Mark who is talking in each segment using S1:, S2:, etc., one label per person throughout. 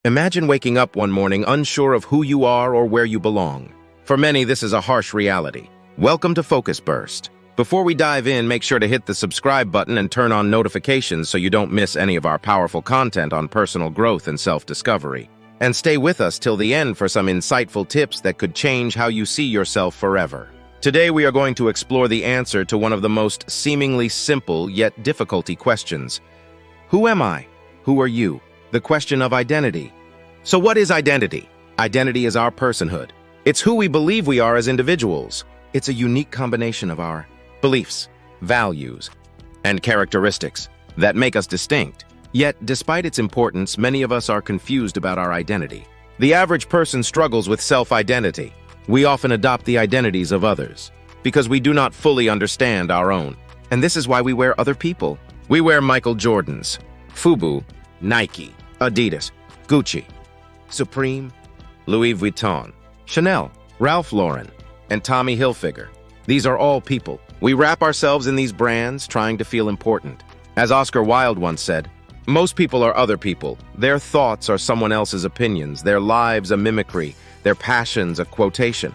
S1: Imagine waking up one morning unsure of who you are or where you belong. For many, this is a harsh reality. Welcome to Focus Burst. Before we dive in, make sure to hit the subscribe button and turn on notifications so you don't miss any of our powerful content on personal growth and self-discovery. And stay with us till the end for some insightful tips that could change how you see yourself forever. Today, we are going to explore the answer to one of the most seemingly simple yet difficult questions. Who am I? Who are you? The question of identity. So what is identity? Identity is our personhood. It's who we believe we are as individuals. It's a unique combination of our beliefs, values, and characteristics that make us distinct. Yet, despite its importance, many of us are confused about our identity. The average person struggles with self-identity. We often adopt the identities of others because we do not fully understand our own. And this is why we wear other people. We wear Michael Jordan's, Fubu, Nike, Adidas, Gucci, Supreme, Louis Vuitton, Chanel, Ralph Lauren, and Tommy Hilfiger. These are all people. We wrap ourselves in these brands trying to feel important. As Oscar Wilde once said, most people are other people. Their thoughts are someone else's opinions, their lives a mimicry, their passions a quotation.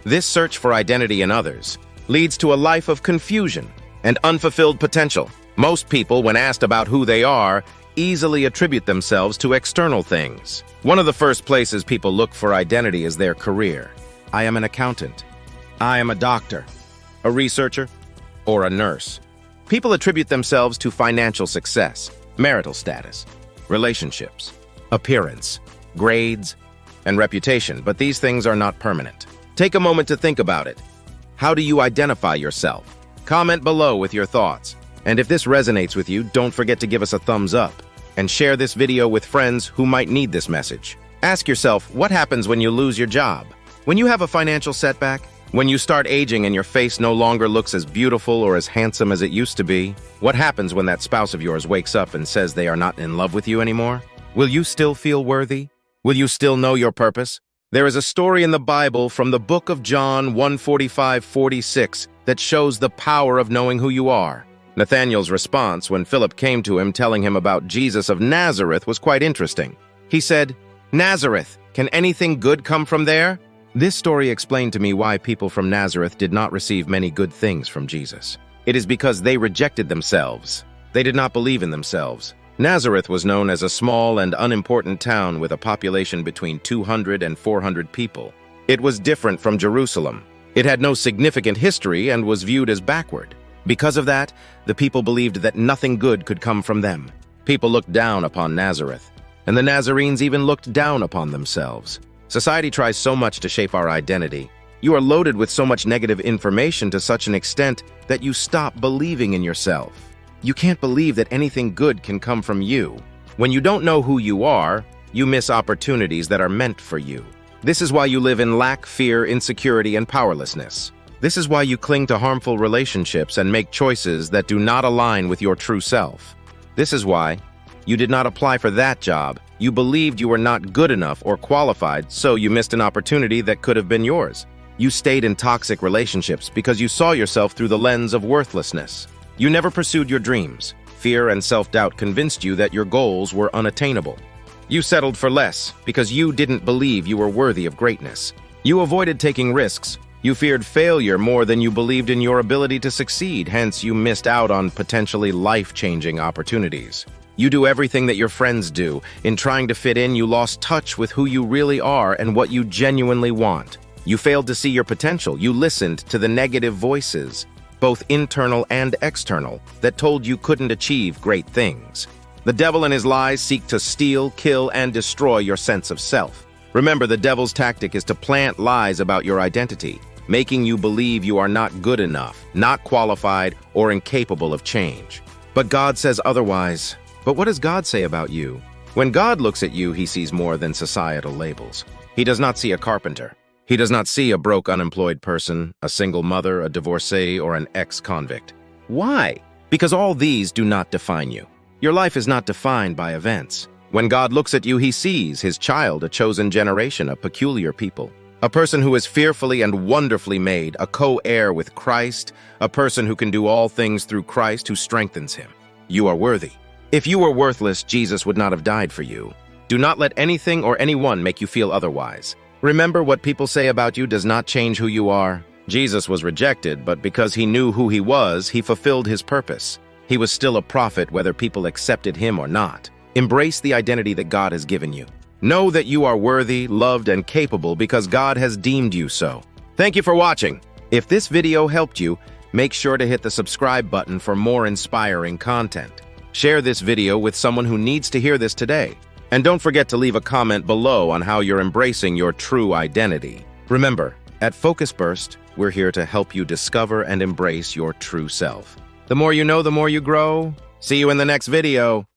S1: This search for identity in others leads to a life of confusion and unfulfilled potential. Most people, when asked about who they are, easily attribute themselves to external things. One of the first places people look for identity is their career. I am an accountant. I am a doctor, a researcher, or a nurse. People attribute themselves to financial success, marital status, relationships, appearance, grades, and reputation, but these things are not permanent. Take a moment to think about it. How do you identify yourself? Comment below with your thoughts. And if this resonates with you, don't forget to give us a thumbs up and share this video with friends who might need this message. Ask yourself, what happens when you lose your job? When you have a financial setback? When you start aging and your face no longer looks as beautiful or as handsome as it used to be? What happens when that spouse of yours wakes up and says they are not in love with you anymore? Will you still feel worthy? Will you still know your purpose? There is a story in the Bible from the book of John 1:45-46 that shows the power of knowing who you are. Nathanael's response when Philip came to him telling him about Jesus of Nazareth was quite interesting. He said, "Nazareth, can anything good come from there?" This story explained to me why people from Nazareth did not receive many good things from Jesus. It is because they rejected themselves. They did not believe in themselves. Nazareth was known as a small and unimportant town with a population between 200 and 400 people. It was different from Jerusalem. It had no significant history and was viewed as backward. Because of that, the people believed that nothing good could come from them. People looked down upon Nazareth, and the Nazarenes even looked down upon themselves. Society tries so much to shape our identity. You are loaded with so much negative information to such an extent that you stop believing in yourself. You can't believe that anything good can come from you. When you don't know who you are, you miss opportunities that are meant for you. This is why you live in lack, fear, insecurity, and powerlessness. This is why you cling to harmful relationships and make choices that do not align with your true self. This is why you did not apply for that job. You believed you were not good enough or qualified, so you missed an opportunity that could have been yours. You stayed in toxic relationships because you saw yourself through the lens of worthlessness. You never pursued your dreams. Fear and self-doubt convinced you that your goals were unattainable. You settled for less because you didn't believe you were worthy of greatness. You avoided taking risks. You feared failure more than you believed in your ability to succeed, hence you missed out on potentially life-changing opportunities. You do everything that your friends do. In trying to fit in, you lost touch with who you really are and what you genuinely want. You failed to see your potential. You listened to the negative voices, both internal and external, that told you couldn't achieve great things. The devil and his lies seek to steal, kill, and destroy your sense of self. Remember, the devil's tactic is to plant lies about your identity, making you believe you are not good enough, not qualified, or incapable of change. But God says otherwise. But what does God say about you? When God looks at you, he sees more than societal labels. He does not see a carpenter. He does not see a broke, unemployed person, a single mother, a divorcee, or an ex-convict. Why? Because all these do not define you. Your life is not defined by events. When God looks at you, he sees his child, a chosen generation, a peculiar people. A person who is fearfully and wonderfully made, a co-heir with Christ, a person who can do all things through Christ who strengthens him. You are worthy. If you were worthless, Jesus would not have died for you. Do not let anything or anyone make you feel otherwise. Remember, what people say about you does not change who you are. Jesus was rejected, but because he knew who he was, he fulfilled his purpose. He was still a prophet whether people accepted him or not. Embrace the identity that God has given you. Know that you are worthy, loved, and capable because God has deemed you so. Thank you for watching. If this video helped you, make sure to hit the subscribe button for more inspiring content. Share this video with someone who needs to hear this today. And don't forget to leave a comment below on how you're embracing your true identity. Remember, at Focus Burst, we're here to help you discover and embrace your true self. The more you know, the more you grow. See you in the next video.